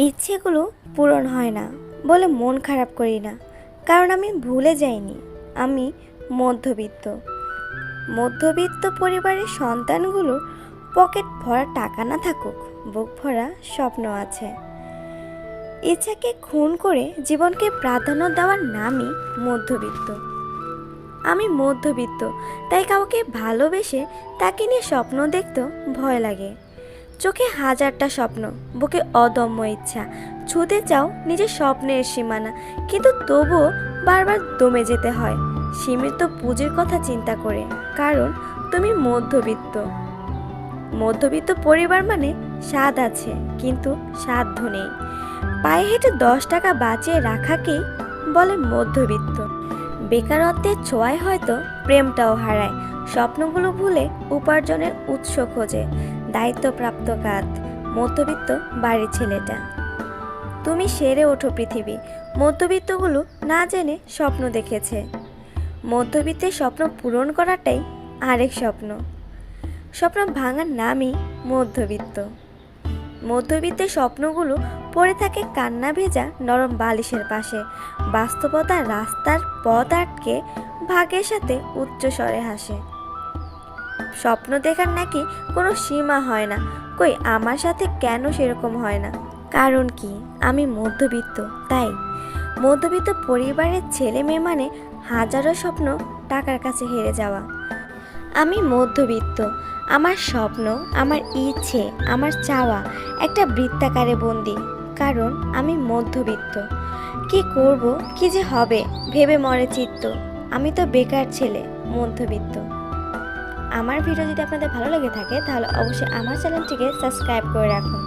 ইচ্ছেগুলো পূরণ হয় না বলে মন খারাপ করি না, কারণ আমি ভুলে যাইনি আমি মধ্যবিত্ত। মধ্যবিত্ত পরিবারের সন্তানগুলোর পকেট ভরা টাকা না থাকুক, বুক ভরা স্বপ্ন আছে। ইচ্ছাকে খুন করে জীবনকে প্রাধান্য দেওয়ার নামই মধ্যবিত্ত। আমি মধ্যবিত্ত, তাই কাউকে ভালোবেসে তাকে নিয়ে স্বপ্ন দেখতে ভয় লাগে। চোখে হাজারটা স্বপ্ন, বুকে অদম্য ইচ্ছা, ছুঁতে চাও নিজের স্বপ্নের সীমানা, কিন্তু তবুও বারবার দমে যেতে হয় সীমিত পুঁজির কথা চিন্তা করে, কারণ তুমি মধ্যবিত্ত। মধ্যবিত্ত পরিবার মানে স্বাদ আছে কিন্তু সাধ্য নেই। পায়ে হেঁটে 10 টাকা বাঁচিয়ে রাখাকেই বলে মধ্যবিত্ত। বেকারত্বের ছোঁয়ায় হয়তো প্রেমটাও হারায়, স্বপ্নগুলো ভুলে উপার্জনের উৎস খোঁজে দায়িত্বপ্রাপ্ত কাজ মধ্যবিত্ত বাড়ির ছেলেটা। তুমি সেরে ওঠো পৃথিবী, মধ্যবিত্তগুলো না জেনে স্বপ্ন দেখেছে। মধ্যবিত্তের স্বপ্ন পূরণ করাটাই আরেক স্বপ্ন। স্বপ্ন ভাঙার নামই মধ্যবিত্ত। মধ্যবিত্তের স্বপ্নগুলো পড়ে থাকে কান্না ভেজা নরম বালিশের পাশে। বাস্তবতার রাস্তার পথ আটকে ভাগের সাথে উচ্চস্বরে হাসে। স্বপ্ন দেখার নাকি কোনো সীমা হয় না, কই আমার সাথে কেন সেরকম হয় না? কারণ কি আমি মধ্যবিত্ত, তাই। মধ্যবিত্ত পরিবারের ছেলে মেয়ে মানে হাজারো স্বপ্ন টাকার কাছে হেরে যাওয়া। আমি মধ্যবিত্ত, আমার স্বপ্ন, আমার ইচ্ছে, আমার চাওয়া একটা বৃত্তাকারে বন্দি, কারণ আমি মধ্যবিত্ত। কি করব, কি যে হবে ভেবে মরে চিত্ত। আমি তো বেকার ছেলে, মধ্যবিত্ত। আমার ভিডিও যদি আপনাদের ভালো লেগে থাকে তাহলে অবশ্যই আমার চ্যানেলটিকে সাবস্ক্রাইব করে রাখুন।